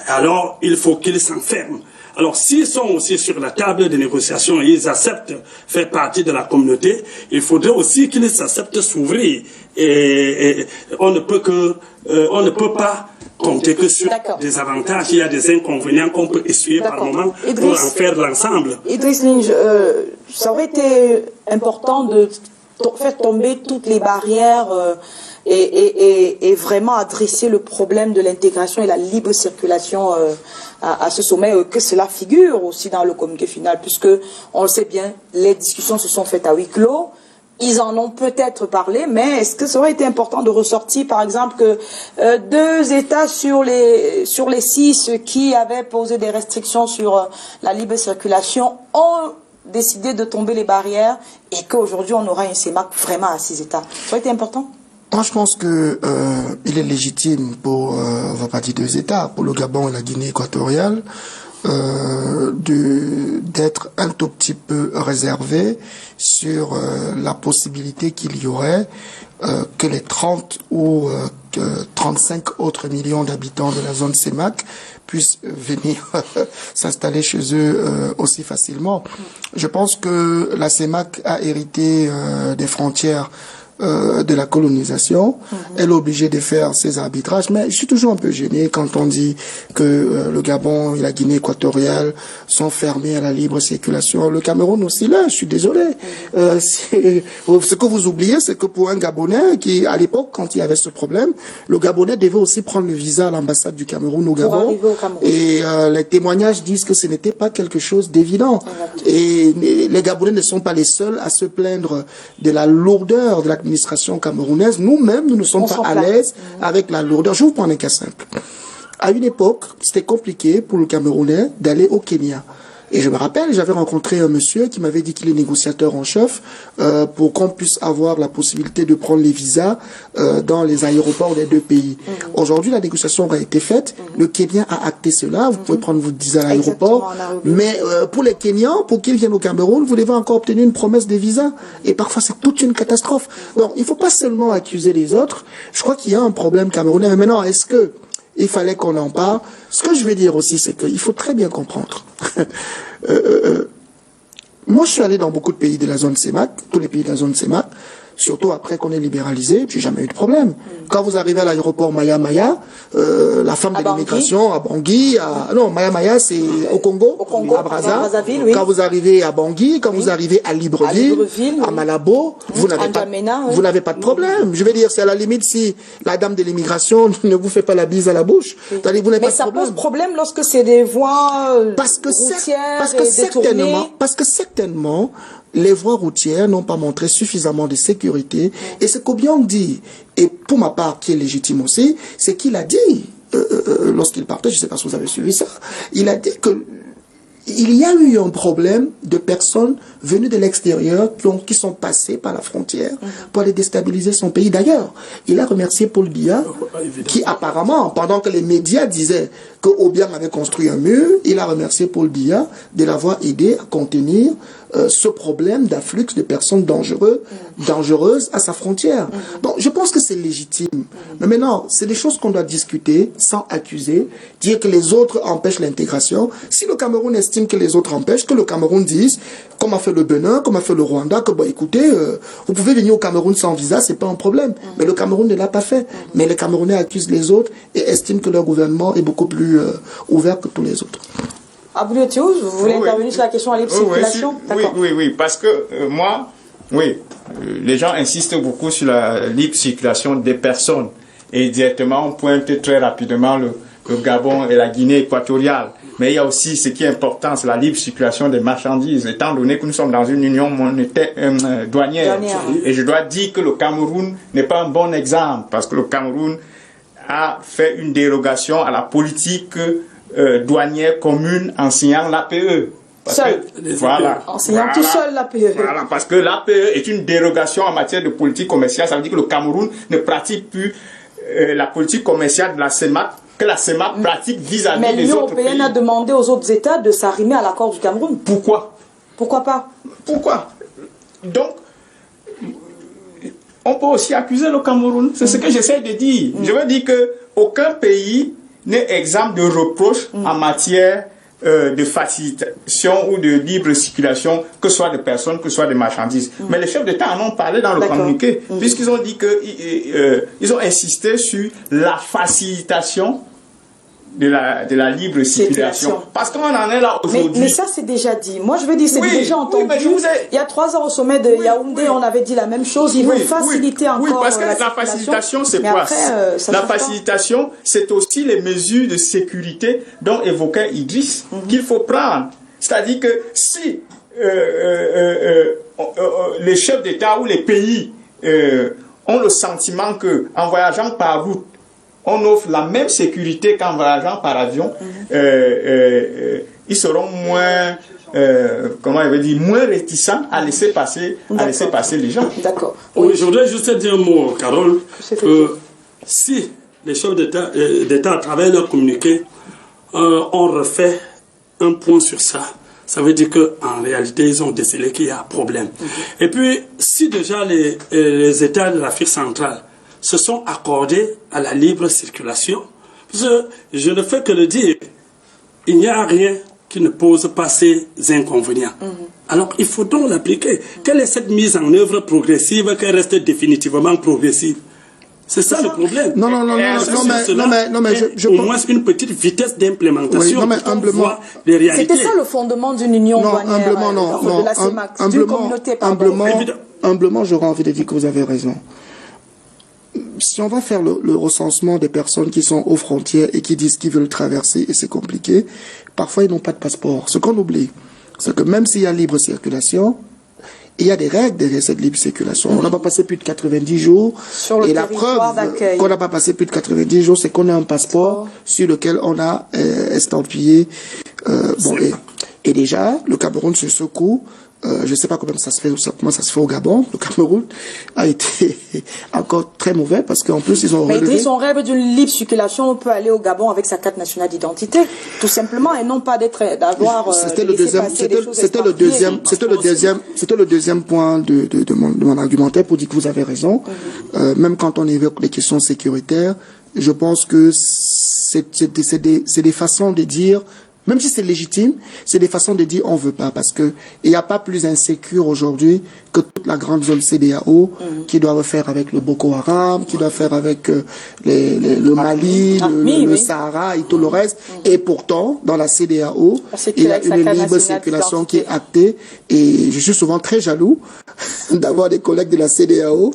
alors il faut qu'ils s'enferment. Alors, s'ils sont aussi sur la table de négociation et ils acceptent faire partie de la communauté, il faudrait aussi qu'ils acceptent s'ouvrir. Et on ne peut pas compter que sur des avantages. Il y a des inconvénients qu'on peut essuyer par moment pour en faire l'ensemble. Idriss Linge, ça aurait été important de faire tomber toutes les barrières et vraiment adresser le problème de l'intégration et la libre circulation à ce sommet, que cela figure aussi dans le communiqué final, puisque on le sait bien, les discussions se sont faites à huis clos Ils en ont peut-être parlé, mais est-ce que ça aurait été important de ressortir, par exemple, que 2 États sur les 6 qui avaient posé des restrictions sur la libre circulation ont décidé de tomber les barrières et qu'aujourd'hui on aura un CEMAC vraiment à 6 États? Ça aurait été important? Moi, je pense que il est légitime pour, on va pas dire 2 États, pour le Gabon et la Guinée équatoriale, d'être un tout petit peu réservé sur la possibilité qu'il y aurait que les 30 ou 35 autres millions d'habitants de la zone CEMAC puissent venir s'installer chez eux aussi facilement. Je pense que la CEMAC a hérité des frontières de la colonisation. Elle est obligée de faire ses arbitrages, mais je suis toujours un peu gêné quand on dit que le Gabon et la Guinée équatoriale sont fermés à la libre circulation. Le Cameroun aussi là, je suis désolé. Ce que vous oubliez, c'est que pour un Gabonais qui, à l'époque, quand il y avait ce problème, le Gabonais devait aussi prendre le visa à l'ambassade du Cameroun au Gabon. Et les témoignages disent que ce n'était pas quelque chose d'évident. Et les Gabonais ne sont pas les seuls à se plaindre de la lourdeur de l'administration camerounaise. Nous-mêmes, nous ne sommes pas à l'aise avec la lourdeur. Je vous prends un cas simple. À une époque, c'était compliqué pour le Camerounais d'aller au Kenya. Et je me rappelle, j'avais rencontré un monsieur qui m'avait dit qu'il est négociateur en chef pour qu'on puisse avoir la possibilité de prendre les visas dans les aéroports des 2 pays. Aujourd'hui, la négociation a été faite. Le Kenya a acté cela. Vous pouvez prendre votre visa à l'aéroport. Mais pour les Kenyans, pour qu'ils viennent au Cameroun, vous devez encore obtenir une promesse de visa. Et parfois, c'est toute une catastrophe. Donc, il ne faut pas seulement accuser les autres. Je crois qu'il y a un problème camerounais. Mais maintenant, est-ce que il fallait qu'on en parle? Ce que je veux dire aussi, c'est qu'il faut très bien comprendre. Moi, je suis allé dans beaucoup de pays de la zone CEMAC, tous les pays de la zone CEMAC, surtout après qu'on ait libéralisé, j'ai jamais eu de problème. Quand vous arrivez à l'aéroport Maya Maya, la femme de l'immigration à Bangui, non, Maya Maya c'est au Congo, à Brazzaville, oui. Quand vous arrivez à Bangui, quand vous arrivez à Libreville, à Malabo, vous n'avez pas de problème. Je veux dire, c'est à la limite si la dame de l'immigration ne vous fait pas la bise à la bouche, vous n'avez pas de problème. Mais ça pose problème lorsque c'est des voies routières parce que certainement, les voies routières n'ont pas montré suffisamment de sécurité. Et ce qu'Obiang dit, et pour ma part qui est légitime aussi, c'est qu'il a dit, lorsqu'il partait, je ne sais pas si vous avez suivi ça, il a dit que il y a eu un problème de personnes venues de l'extérieur qui sont passées par la frontière pour aller déstabiliser son pays. D'ailleurs, il a remercié Paul Biya, qui apparemment, pendant que les médias disaient que Obiang avait construit un mur, il a remercié Paul Biya de l'avoir aidé à contenir ce problème d'afflux de personnes dangereuses à sa frontière. Donc, je pense que c'est légitime. Mais maintenant, c'est des choses qu'on doit discuter sans accuser, dire que les autres empêchent l'intégration. Si le Cameroun estime que les autres empêchent, que le Cameroun dise, comme a fait le Bénin, comme a fait le Rwanda, que bon, écoutez, vous pouvez venir au Cameroun sans visa, c'est pas un problème. Mais le Cameroun ne l'a pas fait. Mais les Camerounais accusent les autres et estiment que leur gouvernement est beaucoup plus ouvert que tous les autres. Aboulio Thiouz, vous voulez intervenir sur la question de la libre circulation? Oui, parce que moi, les gens insistent beaucoup sur la libre circulation des personnes et directement on pointe très rapidement le Gabon et la Guinée équatoriale. Mais il y a aussi ce qui est important, c'est la libre circulation des marchandises, étant donné que nous sommes dans une union monétaire douanière. Et je dois dire que le Cameroun n'est pas un bon exemple, parce que le Cameroun a fait une dérogation à la politique douanière commune en signant l'APE. En signant tout seul l'APE. Voilà, parce que l'APE est une dérogation en matière de politique commerciale. Ça veut dire que le Cameroun ne pratique plus la politique commerciale de la CEMAC, que la CEMAC pratique vis-à-vis des autres pays. Mais l'Union européenne a demandé aux autres États de s'arrimer à l'accord du Cameroun. Pourquoi? Pourquoi pas? Pourquoi? Donc, on peut aussi accuser le Cameroun. C'est ce que j'essaie de dire. Je veux dire qu'aucun pays n'est exempt de reproches en matière de facilitation ou de libre circulation, que ce soit de personnes, que ce soit de marchandises. Mais les chefs d'État en ont parlé dans le communiqué, puisqu'ils ont dit ils ont insisté sur la facilitation de la libre circulation. Parce qu'on en est là aujourd'hui. Mais ça, c'est déjà dit. Moi, je veux dire, c'est déjà entendu. Il y a 3 ans au sommet de Yaoundé, on avait dit la même chose. Ils vont faciliter encore. Oui, parce que la facilitation, c'est quoi? La facilitation, c'est aussi les mesures de sécurité dont évoquait Idriss qu'il faut prendre. C'est-à-dire que si les chefs d'État ou les pays ont le sentiment qu'en voyageant par route, on offre la même sécurité qu'en voyageant par avion, ils seront moins, comment je veux dire, moins réticents à laisser passer les gens. D'accord. Oui, je voudrais juste dire un mot, Carole, que si les chefs d'État, à travers leur communiqué, ont refait un point sur ça, ça veut dire qu'en réalité, ils ont décelé qu'il y a un problème. Et puis, si déjà les États de l'Afrique centrale se sont accordés à la libre circulation, parce que je ne fais que le dire, il n'y a rien qui ne pose pas ces inconvénients. Alors, il faut donc l'appliquer. Quelle est cette mise en œuvre progressive qu'elle reste définitivement progressive? C'est ça le problème. Non, mais je au moins une petite vitesse d'implémentation. Oui, non, mais humblement. C'était ça le fondement d'une union douanière, de la CEMAC, d'une communauté, humblement, j'aurais envie de dire que vous avez raison. Si on va faire le recensement des personnes qui sont aux frontières et qui disent qu'ils veulent traverser, et c'est compliqué, parfois ils n'ont pas de passeport. Ce qu'on oublie, c'est que même s'il y a libre circulation, il y a des règles derrière cette libre circulation. On n'a pas passé plus de 90 jours. Et la preuve qu'on n'a pas passé plus de 90 jours, c'est qu'on a un passeport sur lequel on a estampillé. Et déjà, le Cameroun sur ce coup, je ne sais pas comment ça se fait au Gabon. Le Cameroun a été encore très mauvais parce qu'en plus ils ont relevé... Mais son rêve d'une libre circulation, on peut aller au Gabon avec sa carte nationale d'identité, tout simplement, et non pas d'avoir... C'était le deuxième point de mon argumentaire pour dire que vous avez raison. Même quand on évoque les questions sécuritaires, je pense que c'est des façons de dire... Même si c'est légitime, c'est des façons de dire on veut pas, parce que il n'y a pas plus insécure aujourd'hui que toute la grande zone CEDEAO qui doit faire avec le Boko Haram, qui doit faire avec le Mali, le Sahara et tout le reste. Et pourtant, dans la CEDEAO, il y a une libre circulation qui est actée. Et je suis souvent très jaloux d'avoir des collègues de la CEDEAO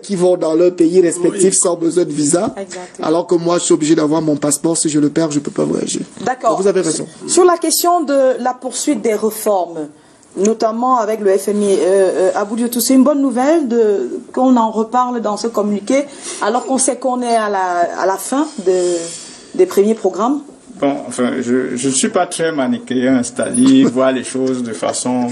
qui vont dans leur pays respectif sans besoin de visa. Exactement. Alors que moi, je suis obligé d'avoir mon passeport. Si je le perds, je peux pas voyager. D'accord. Vous avez raison. Sur la question de la poursuite des réformes, notamment avec le FMI, Abou Diotou, c'est une bonne nouvelle qu'on en reparle dans ce communiqué, alors qu'on sait qu'on est à la fin des premiers programmes. Bon, enfin, je ne suis pas très manichéen, c'est-à-dire voir les choses de façon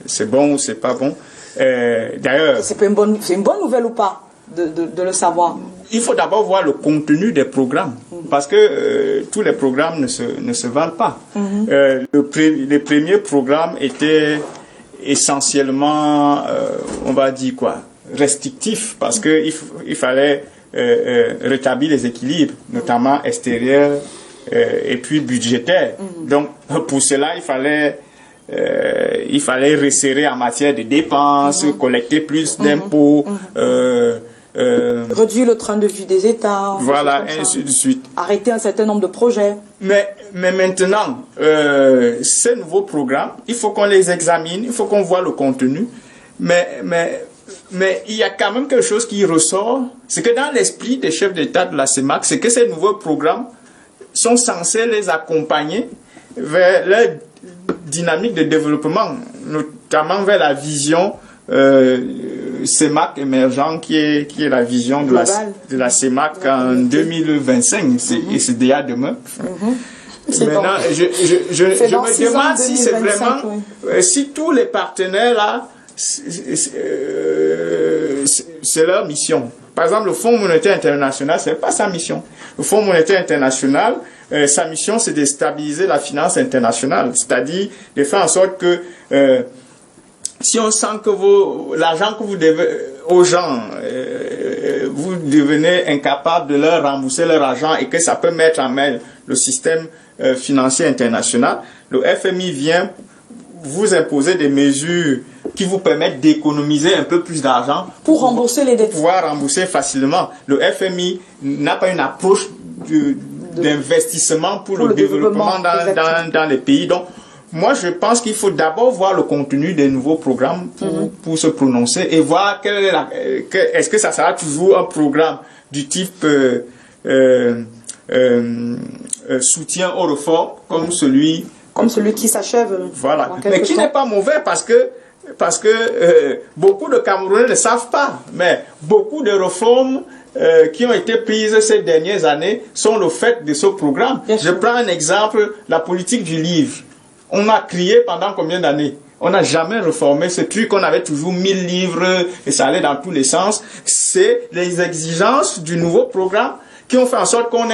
c'est bon ou c'est pas bon. D'ailleurs, c'est une bonne nouvelle ou pas de le savoir? Il faut d'abord voir le contenu des programmes, parce que tous les programmes ne se valent pas. Les premiers programmes étaient essentiellement, on va dire quoi, restrictifs, parce qu'il fallait rétablir les équilibres, notamment extérieurs et puis budgétaires. Donc, pour cela, il fallait resserrer en matière de dépenses, collecter plus d'impôts, réduire le train de vie des États. Voilà, et ainsi de suite. Arrêter un certain nombre de projets. Mais maintenant, ces nouveaux programmes, il faut qu'on les examine, il faut qu'on voit le contenu. Mais il y a quand même quelque chose qui ressort. C'est que dans l'esprit des chefs d'État de la CEMAC, c'est que ces nouveaux programmes sont censés les accompagner vers leur dynamique de développement, notamment vers la vision CEMAC émergent qui est la vision de la CEMAC en 2025 et c'est déjà demain. Maintenant, je me demande si c'est vraiment si tous les partenaires là c'est leur mission. Par exemple, le Fonds monétaire international, c'est pas sa mission. Le Fonds monétaire international, sa mission, c'est de stabiliser la finance internationale, c'est-à-dire de faire en sorte que si on sent que l'argent que vous devez aux gens, vous devenez incapable de leur rembourser leur argent et que ça peut mettre en mêle le système financier international, le FMI vient vous imposer des mesures qui vous permettent d'économiser un peu plus d'argent pour rembourser les dettes. Pouvoir rembourser facilement. Le FMI n'a pas une approche d'investissement pour le développement dans les pays. Donc, moi, je pense qu'il faut d'abord voir le contenu des nouveaux programmes pour se prononcer et voir est-ce que ça sera toujours un programme du type soutien aux réformes comme celui qui s'achève. Voilà. Mais qui n'est pas mauvais parce que parce que beaucoup de Camerounais ne savent pas, mais beaucoup de réformes qui ont été prises ces dernières années sont le fait de ce programme. Je prends un exemple, la politique du livre. On a crié pendant combien d'années? On n'a jamais réformé ce truc, on avait toujours 1000 livres et ça allait dans tous les sens. C'est les exigences du nouveau programme qui ont fait en sorte qu'on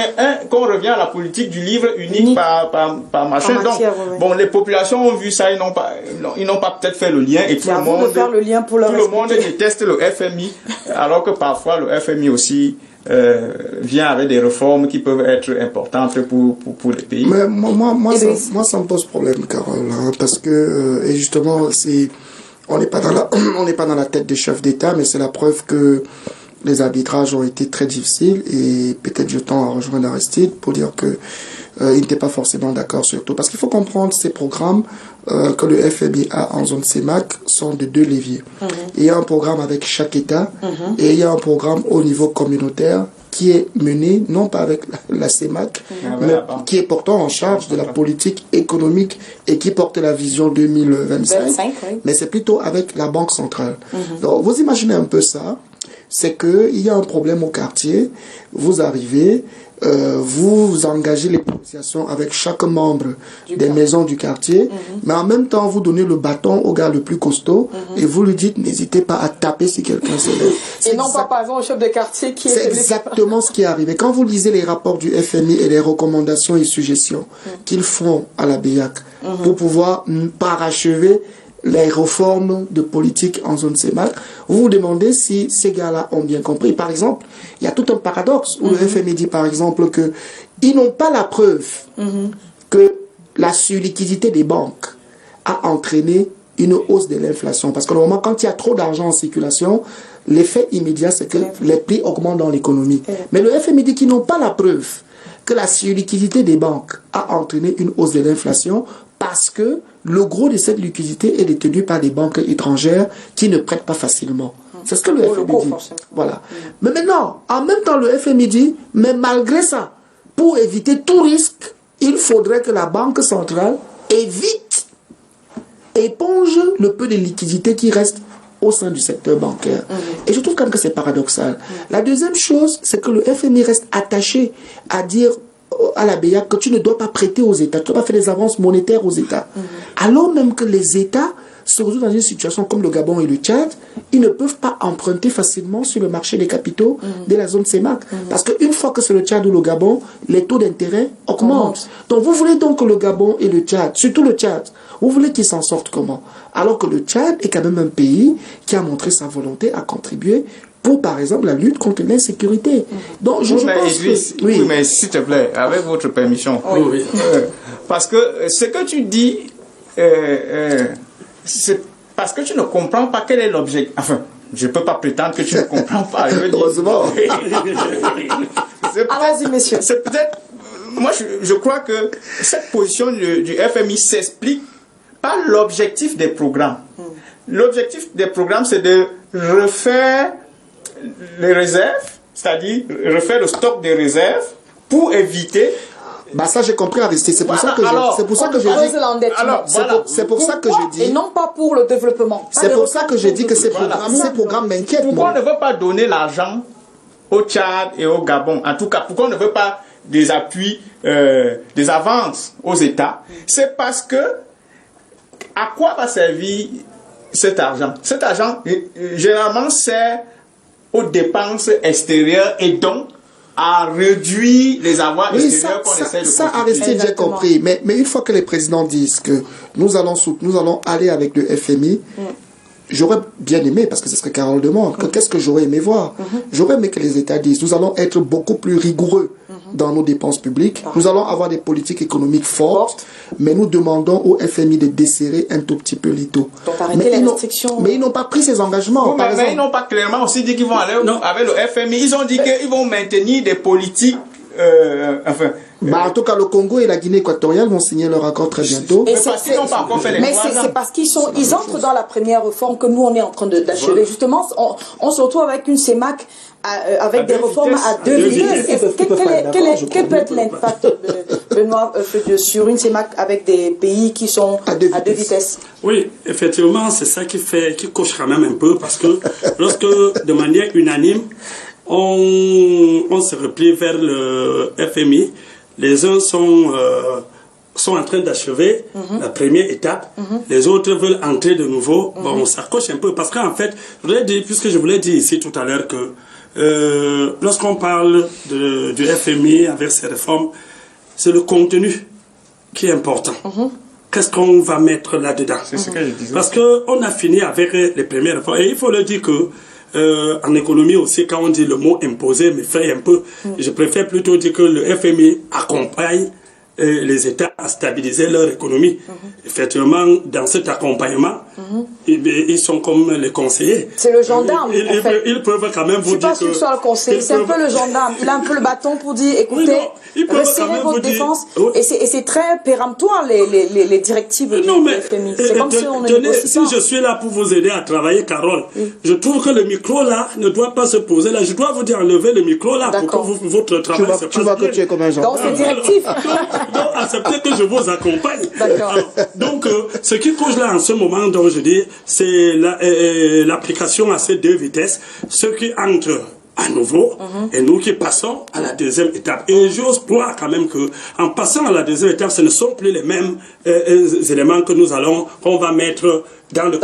revient à la politique du livre unique par machin. Donc, bon, les populations ont vu ça, ils n'ont pas peut-être fait le lien et tout le monde, faire le lien pour tout le monde déteste le FMI, alors que parfois le FMI aussi vient avec des réformes qui peuvent être importantes pour les pays. Mais moi, ça me pose problème, Carole, hein, parce que, et justement, on n'est pas dans la tête des chefs d'État, mais c'est la preuve que les arbitrages ont été très difficiles et peut-être je tends à rejoindre Aristide pour dire que il n'était pas forcément d'accord sur tout. Parce qu'il faut comprendre ces programmes que le FMI a en zone CEMAC sont de 2 leviers. Il y a un programme avec chaque État et il y a un programme au niveau communautaire qui est mené non pas avec la CEMAC, mais qui est portant en charge de la politique économique et qui porte la vision 2025, mais c'est plutôt avec la Banque centrale. Donc vous imaginez un peu ça. C'est qu'il y a un problème au quartier, vous arrivez, vous engagez les négociations avec chaque membre des maisons du quartier, mais en même temps, vous donnez le bâton au gars le plus costaud et vous lui dites, n'hésitez pas à taper si quelqu'un se lève. Et non pas, par exemple, au chef de quartier qui est... C'est exactement ce qui est arrivé. Quand vous lisez les rapports du FMI et les recommandations et suggestions qu'ils font à la BEAC pour pouvoir parachever les réformes de politique en zone CEMAC, vous vous demandez si ces gars-là ont bien compris. Par exemple, il y a tout un paradoxe où le FMI dit par exemple qu'ils n'ont pas la preuve que la surliquidité des banques a entraîné une hausse de l'inflation. Parce que normalement, quand il y a trop d'argent en circulation, l'effet immédiat, c'est que les prix augmentent dans l'économie. Mais le FMI dit qu'ils n'ont pas la preuve que la surliquidité des banques a entraîné une hausse de l'inflation parce que le gros de cette liquidité est détenu par des banques étrangères qui ne prêtent pas facilement. C'est ce que le FMI dit. Voilà. Mais maintenant, en même temps, le FMI dit, mais malgré ça, pour éviter tout risque, il faudrait que la Banque centrale éponge le peu de liquidité qui reste au sein du secteur bancaire. Et je trouve quand même que c'est paradoxal. La deuxième chose, c'est que le FMI reste attaché à dire à la BEAC que tu ne dois pas prêter aux États, tu ne dois pas faire des avances monétaires aux États. Alors même que les États se retrouvent dans une situation comme le Gabon et le Tchad, ils ne peuvent pas emprunter facilement sur le marché des capitaux de la zone CEMAC. Parce qu'une fois que c'est le Tchad ou le Gabon, les taux d'intérêt augmentent. Donc vous voulez donc que le Gabon et le Tchad, surtout le Tchad, vous voulez qu'ils s'en sortent comment? Alors que le Tchad est quand même un pays qui a montré sa volonté à contribuer pour, par exemple, la lutte contre l'insécurité. Donc, je pense Idriss, que... Oui, mais s'il te plaît, avec votre permission. Oui. Parce que ce que tu dis, c'est parce que tu ne comprends pas quel est l'objectif. Enfin, je ne peux pas prétendre que tu ne comprends pas. Heureusement. Allons-y, messieurs. C'est peut-être... Moi, je crois que cette position du FMI s'explique par l'objectif des programmes. L'objectif des programmes, c'est de refaire les réserves, c'est-à-dire refaire le stock des réserves pour éviter... Bah ça j'ai compris Aristide, c'est pour ça que je dis et non pas pour le développement. C'est pour ça que je dis que ces programmes m'inquiètent. Pourquoi on ne veut pas donner l'argent au Tchad et au Gabon? En tout cas, pourquoi on ne veut pas des appuis, des avances aux États? C'est parce que à quoi va servir cet argent? Cet argent généralement sert aux dépenses extérieures et donc à réduire les avoirs extérieurs qu'on essaie de ça, constituer. Aristide, j'ai compris. Mais une fois que les présidents disent que nous allons aller avec le FMI, j'aurais bien aimé, parce que c'est ce que Carole demande, qu'est-ce que j'aurais aimé voir? J'aurais aimé que les États disent, nous allons être beaucoup plus rigoureux dans nos dépenses publiques, nous allons avoir des politiques économiques fortes, mais nous demandons au FMI de desserrer un tout petit peu les taux. Mais ils n'ont pas pris ces engagements. Mais ils n'ont pas clairement aussi dit qu'ils vont aller avec le FMI. Ils ont dit qu'ils vont maintenir des politiques, Bah, en tout cas, le Congo et la Guinée équatoriale vont signer leur accord très bientôt. Et parce qu'ils n'ont pas encore fait les mais 3 ans. c'est parce ils entrent dans la première réforme que nous on est en train d'achever. Justement, on se retrouve avec une CEMAC avec des réformes à deux vitesses. Quel peut être l'impact, Benoît Fedieu, sur une CEMAC avec des pays qui sont à deux vitesses? Oui, effectivement, c'est ça qui coche quand même un peu, parce que lorsque, de manière unanime, on se replie vers le FMI, les uns sont en train d'achever la première étape, les autres veulent entrer de nouveau. Bon, on s'accroche un peu, parce qu'en fait, puisque je vous l'ai dit ici tout à l'heure que lorsqu'on parle du FMI avec ses réformes, c'est le contenu qui est important. Qu'est-ce qu'on va mettre là-dedans? C'est ce que je disais. Parce qu'on a fini avec les premières réformes. Et il faut le dire que en économie aussi, quand on dit le mot imposer, m'effraie un peu. Je préfère plutôt dire que le FMI accompagne les États à stabiliser leur économie. Effectivement, dans cet accompagnement, ils sont comme les conseillers. C'est le gendarme. En fait. Ils peuvent quand même vous dire que... Je ne suis pas sûr que ce soit le conseiller, c'est un peu le gendarme. Il a un peu le bâton pour dire, écoutez, resserrez votre défense. Et c'est très péremptoire, les directives du FMI. C'est comme si on ne négocie si pas. je suis là pour vous aider à travailler, Carole, je trouve que le micro là ne doit pas se poser là. Je dois vous dire enlever le micro là pour que votre travail se passe Tu vois que bien. tu es comme un gendarme. Donc c'est directif. Donc, acceptez que je vous accompagne. D'accord. Alors, donc, ce qui cause là en ce moment, donc je dis, c'est l'application à ces deux vitesses. Ceux qui entrent à nouveau et nous qui passons à la deuxième étape. Et j'ose croire quand même que en passant à la deuxième étape, ce ne sont plus les mêmes éléments que qu'on va mettre dans le